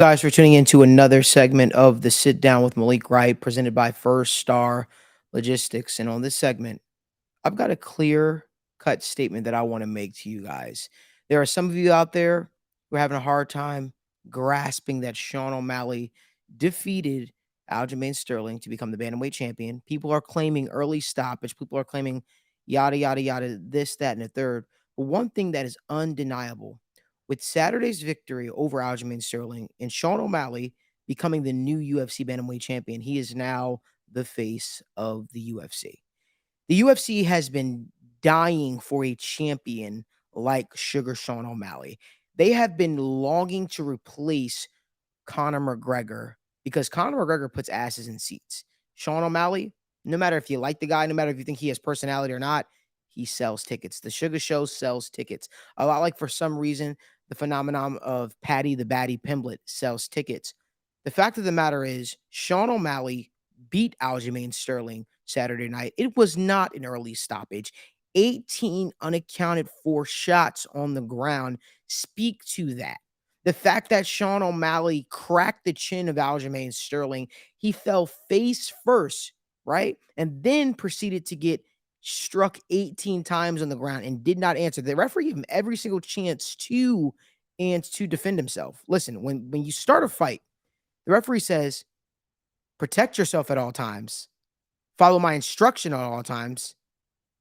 Guys, for tuning into another segment of the Sit Down with Malik Wright, presented by First Star Logistics. And on this segment, I've got a clear cut statement that I want to make to you guys. There are some of you out there who are having a hard time grasping that Sean O'Malley defeated Aljamain Sterling to become the bantamweight champion. People are claiming early stoppage. People are claiming yada, yada, yada, this, that, and the third. But one thing that is undeniable with Saturday's victory over Aljamain Sterling and Sean O'Malley becoming the new UFC bantamweight champion, he is now the face of the UFC. The UFC has been dying for a champion like Sugar Sean O'Malley. They have been longing to replace Conor McGregor because Conor McGregor puts asses in seats. Sean O'Malley, no matter if you like the guy, no matter if you think he has personality or not, he sells tickets. The Sugar Show sells tickets. A lot like, for some reason, the phenomenon of Patty the Batty Pimblett sells tickets. The fact of the matter is, Sean O'Malley beat Aljamain Sterling Saturday night. It was not an early stoppage. 18 unaccounted for shots on the ground speak to that. The fact that Sean O'Malley cracked the chin of Aljamain Sterling, he fell face first, right? And then proceeded to get struck 18 times on the ground and did not answer. The referee gave him every single chance to defend himself. Listen, when you start a fight, the referee says, protect yourself at all times. Follow my instruction at all times.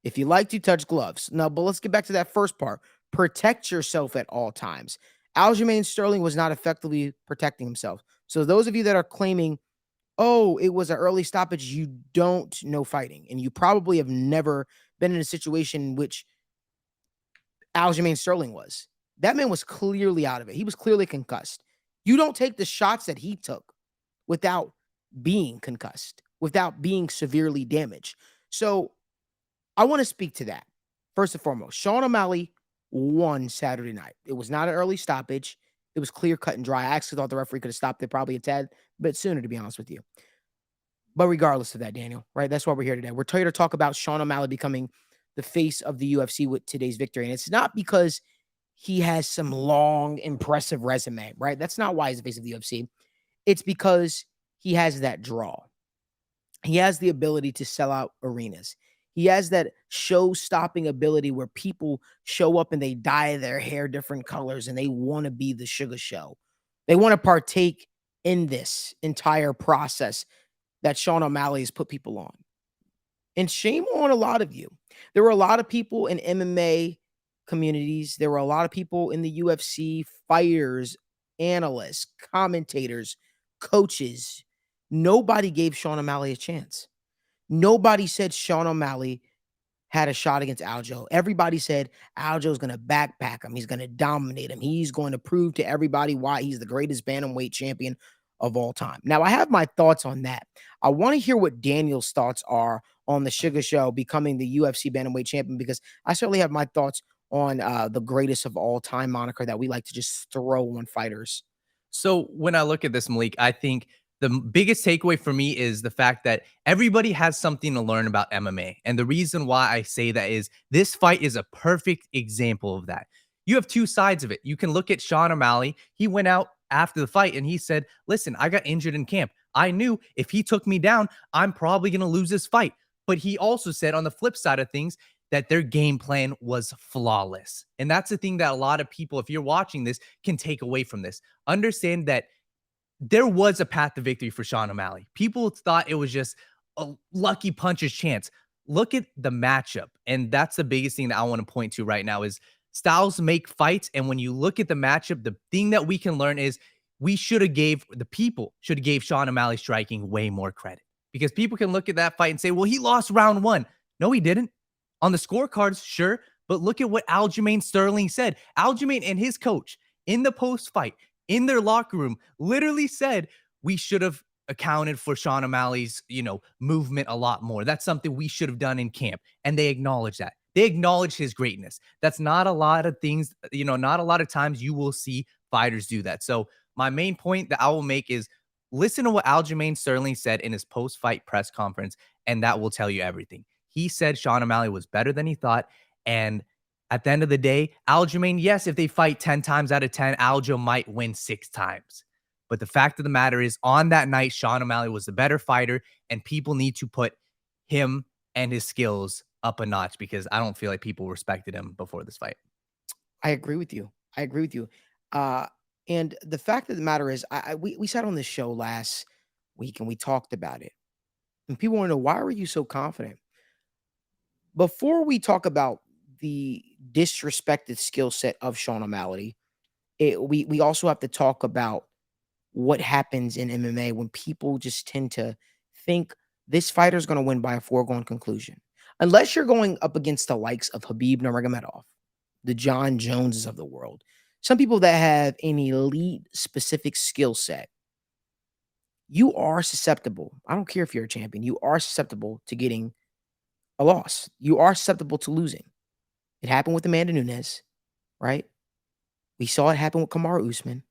If you like to touch gloves. Now, but let's get back to that first part. Protect yourself at all times. Aljamain Sterling was not effectively protecting himself. So those of you that are claiming, oh, it was an early stoppage, you don't know fighting. And you probably have never been in a situation in which Aljamain Sterling was. That man was clearly out of it. He was clearly concussed. You don't take the shots that he took without being concussed, without being severely damaged. So I want to speak to that. First and foremost, Sean O'Malley won Saturday night. It was not an early stoppage. It was clear, cut, and dry. I actually thought the referee could have stopped it probably a tad bit sooner, to be honest with you. But regardless of that, Daniel, right? That's why we're here today. We're here to talk about Sean O'Malley becoming the face of the UFC with today's victory. And it's not because he has some long, impressive resume, right? That's not why he's the face of the UFC. It's because he has that draw. He has the ability to sell out arenas. He has that show-stopping ability where people show up and they dye their hair different colors and they want to be the Sugar Show. They want to partake in this entire process that Sean O'Malley has put people on. And shame on a lot of you. There were a lot of people in MMA communities. There were a lot of people in the UFC, fighters, analysts, commentators, coaches. Nobody gave Sean O'Malley a chance. Nobody said Sean O'Malley had a shot against Aljo. Everybody said Aljo's going to backpack him. He's going to dominate him. He's going to prove to everybody why he's the greatest bantamweight champion of all time. Now, I have my thoughts on that. I want to hear what Daniel's thoughts are on the Sugar Show becoming the UFC bantamweight champion, because I certainly have my thoughts on the greatest of all time moniker that we like to just throw on fighters. So when I look at this, Malik, I think the biggest takeaway for me is the fact that everybody has something to learn about MMA. And the reason why I say that is this fight is a perfect example of that. You have two sides of it. You can look at Sean O'Malley. He went out after the fight and he said, listen, I got injured in camp. I knew if he took me down, I'm probably going to lose this fight. But he also said on the flip side of things, that their game plan was flawless. And that's the thing that a lot of people, if you're watching this, can take away from this. Understand that there was a path to victory for Sean O'Malley. People thought it was just a lucky puncher's chance. Look at the matchup. And that's the biggest thing that I want to point to right now is styles make fights. And when you look at the matchup, the thing that we can learn is we should have gave Sean O'Malley striking way more credit, because people can look at that fight and say, well, he lost round one. No, he didn't. On the scorecards, sure, but look at what Aljamain Sterling said. Aljamain and his coach in the post-fight, in their locker room, literally said, we should have accounted for Sean O'Malley's, movement a lot more. That's something we should have done in camp. And they acknowledge that. They acknowledge his greatness. That's not a lot of things, not a lot of times you will see fighters do that. So my main point that I will make is listen to what Aljamain Sterling said in his post-fight press conference, and that will tell you everything. He said Sean O'Malley was better than he thought. And at the end of the day, Aljamain, yes, if they fight 10 times out of 10, Aljo might win 6 times. But the fact of the matter is, on that night, Sean O'Malley was the better fighter, and people need to put him and his skills up a notch because I don't feel like people respected him before this fight. I agree with you. I agree with you. Uh, and the fact of the matter is, we sat on this show last week and we talked about it. And people want to know, why were you so confident? Before we talk about the disrespected skill set of Sean O'Malley, we also have to talk about what happens in MMA when people just tend to think this fighter's going to win by a foregone conclusion. Unless you're going up against the likes of Habib Nurmagomedov, the John Joneses of the world, some people that have an elite specific skill set, you are susceptible. I don't care if you're a champion, you are susceptible to getting a loss. You are susceptible to losing. It happened with Amanda Nunes, right? We saw it happen with Kamaru Usman.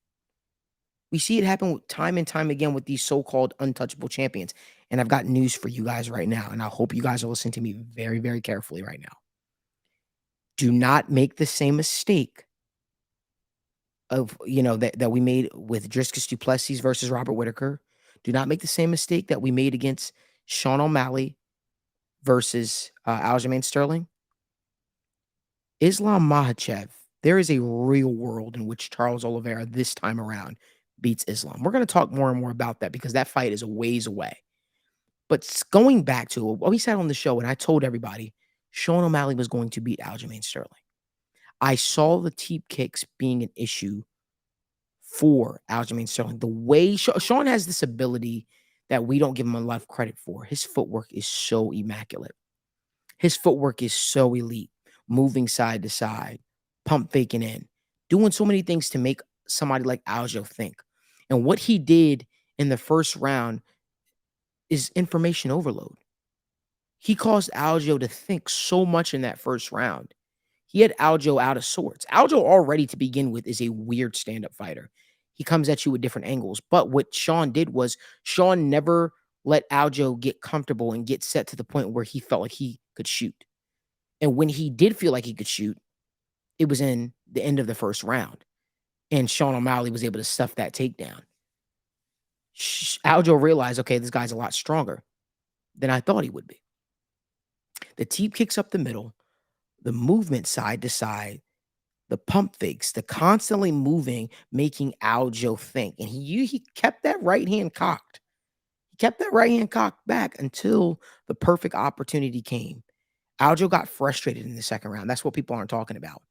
We see it happen time and time again with these so-called untouchable champions. And I've got news for you guys right now, and I hope you guys are listening to me very, very carefully right now. Do not make the same mistake of, that we made with Dricus du Plessis versus Robert Whittaker. Do not make the same mistake that we made against Sean O'Malley versus Aljamain Sterling. Islam Makhachev, there is a real world in which Charles Oliveira this time around beats Islam. We're going to talk more and more about that because that fight is a ways away. But going back to what we said on the show, and I told everybody Sean O'Malley was going to beat Aljamain Sterling. I saw the teep kicks being an issue for Aljamain Sterling. The way Sean has this ability that we don't give him enough credit for. His footwork is so immaculate. His footwork is so elite, moving side to side, pump faking in, doing so many things to make somebody like Aljo think. And what he did in the first round is information overload. He caused Aljo to think so much in that first round. He had Aljo out of sorts. Aljo already to begin with is a weird stand-up fighter. He comes at you with different angles. But what Sean did was Sean never let Aljo get comfortable and get set to the point where he felt like he could shoot. And when he did feel like he could shoot, it was in the end of the first round. And Sean O'Malley was able to stuff that takedown. Aljo realized, okay, this guy's a lot stronger than I thought he would be. The teep kicks up the middle, the movement side to side, the pump fakes, the constantly moving, making Aljo think. And he kept that right hand cocked. He kept that right hand cocked back until the perfect opportunity came. Aljo got frustrated in the second round. That's what people aren't talking about.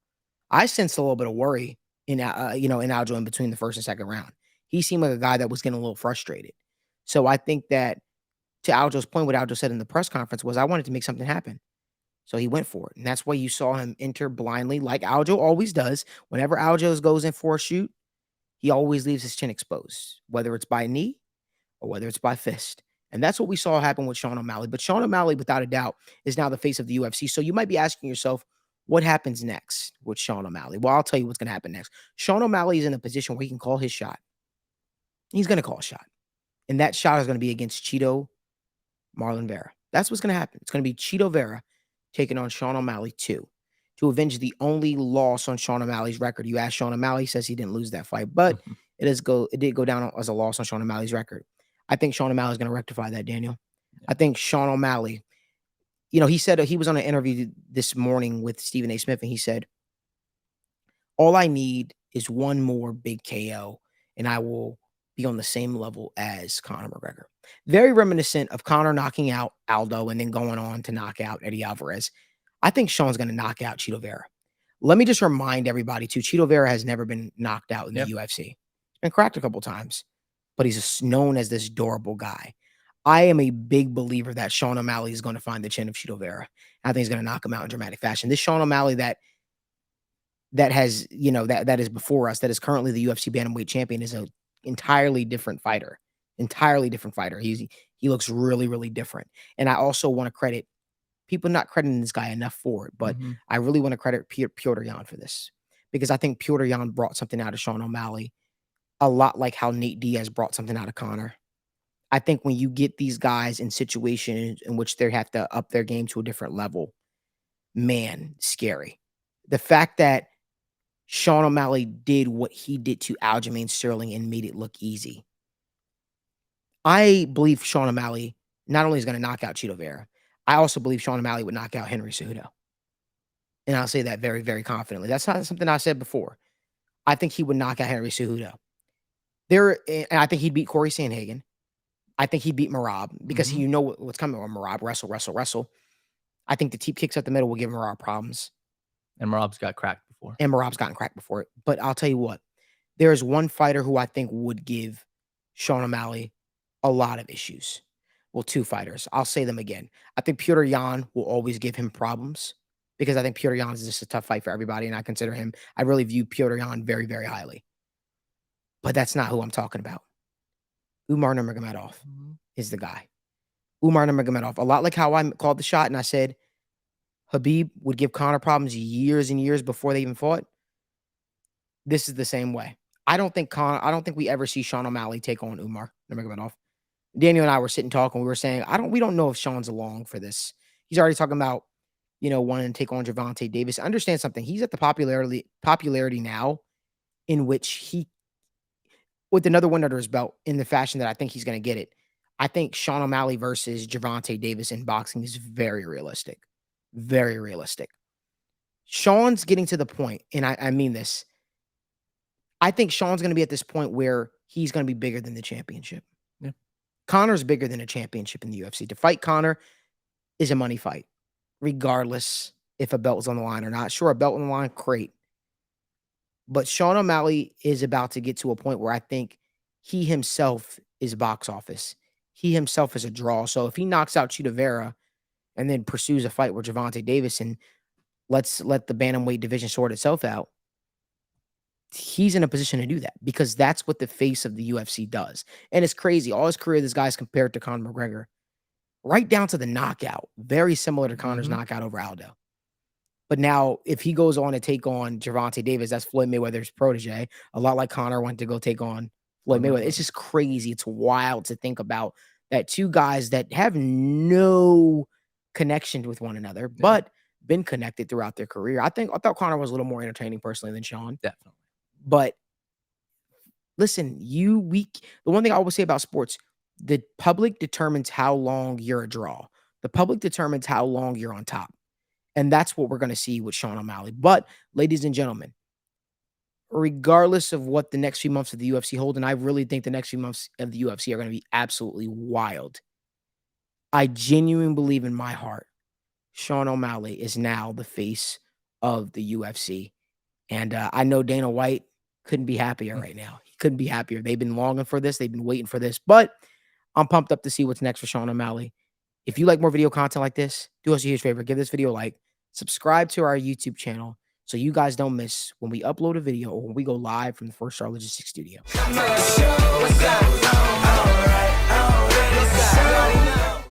I sensed a little bit of worry in Aljo in between the first and second round. He seemed like a guy that was getting a little frustrated. So I think that, to Aljo's point, what Aljo said in the press conference was, I wanted to make something happen. So he went for it. And that's why you saw him enter blindly, like Aljo always does. Whenever Aljo goes in for a shoot, he always leaves his chin exposed, whether it's by knee or whether it's by fist. And that's what we saw happen with Sean O'Malley. But Sean O'Malley, without a doubt, is now the face of the UFC. So you might be asking yourself, what happens next with Sean O'Malley? Well, I'll tell you what's going to happen next. Sean O'Malley is in a position where he can call his shot. He's going to call a shot. And that shot is going to be against Chito Marlon Vera. That's what's going to happen. It's going to be Chito Vera taking on Sean O'Malley 2 to avenge the only loss on Sean O'Malley's record. You ask Sean O'Malley, he says he didn't lose that fight, but it did go down as a loss on Sean O'Malley's record. I think Sean O'Malley is going to rectify that, Daniel. Yeah. I think Sean O'Malley, he said he was on an interview this morning with Stephen A. Smith, and he said, all I need is one more big KO, and I will be on the same level as Conor McGregor. Very reminiscent of Conor knocking out Aldo and then going on to knock out Eddie Alvarez. I think Sean's going to knock out Chito Vera. Let me just remind everybody, too, Chito Vera has never been knocked out in the UFC. He's been cracked a couple times, but he's known as this durable guy. I am a big believer that Sean O'Malley is going to find the chin of Chito Vera. I think he's going to knock him out in dramatic fashion. This Sean O'Malley that has, that is before us, that is currently the UFC bantamweight champion, is an entirely different fighter. He looks really, really different. And I also want to credit people not crediting this guy enough for it, but I really want to credit Petr Yan for this, because I think Petr Yan brought something out of Sean O'Malley, a lot like how Nate Diaz brought something out of Conor. I think when you get these guys in situations in which they have to up their game to a different level, man, scary. The fact that Sean O'Malley did what he did to Aljamain Sterling and made it look easy. I believe Sean O'Malley not only is going to knock out Chito Vera, I also believe Sean O'Malley would knock out Henry Cejudo. And I'll say that very, very confidently. That's not something I said before. I think he would knock out Henry Cejudo. And I think he'd beat Corey Sandhagen. I think he'd beat Merab because you know what's coming with Merab. Wrestle. I think the teep kicks up the middle will give Merab problems. And Merab's got cracked before. And Merab's gotten cracked before. But I'll tell you what, there is one fighter who I think would give Sean O'Malley a lot of issues. Well, two fighters. I'll say them again. I think Petr Yan will always give him problems because I think Petr Yan is just a tough fight for everybody, and I really view Petr Yan very, very highly. But that's not who I'm talking about. Umar Nurmagomedov is the guy. Umar Nurmagomedov. A lot like how I called the shot and I said Khabib would give Conor problems years and years before they even fought. This is the same way. I don't think we ever see Sean O'Malley take on Umar Nurmagomedov. Daniel and I were sitting talking. We were saying, we don't know if Sean's along for this. He's already talking about, wanting to take on Gervonta Davis. Understand something. He's at the popularity now in which he, with another win under his belt in the fashion that I think he's going to get it. I think Sean O'Malley versus Gervonta Davis in boxing is very realistic. Very realistic. Sean's getting to the point, and I mean this. I think Sean's going to be at this point where he's going to be bigger than the championship. Yeah. Conor's bigger than a championship in the UFC. To fight Conor is a money fight, regardless if a belt is on the line or not. Sure, a belt on the line, great. But Sean O'Malley is about to get to a point where I think he himself is box office. He himself is a draw. So if he knocks out Chito Vera and then pursues a fight with Gervonta Davis and let the bantamweight division sort itself out, he's in a position to do that because that's what the face of the UFC does. And it's crazy. All his career, this guy's compared to Conor McGregor, right down to the knockout. Very similar to Conor's knockout over Aldo. But now, if he goes on to take on Gervonta Davis, that's Floyd Mayweather's protege, a lot like Conor went to go take on Floyd Mayweather. It's just crazy. It's wild to think about that two guys that have no connection with one another, but been connected throughout their career. I thought Conor was a little more entertaining personally than Sean. Definitely. But listen, the one thing I always say about sports, the public determines how long you're a draw. The public determines how long you're on top. And that's what we're going to see with Sean O'Malley. But, ladies and gentlemen, regardless of what the next few months of the UFC hold, and I really think the next few months of the UFC are going to be absolutely wild, I genuinely believe in my heart Sean O'Malley is now the face of the UFC. And I know Dana White couldn't be happier right now. He couldn't be happier. They've been longing for this. They've been waiting for this. But I'm pumped up to see what's next for Sean O'Malley. If you like more video content like this, do us a huge favor. Give this video a like. Subscribe to our YouTube channel so you guys don't miss when we upload a video or when we go live from the First Star Logistics studio.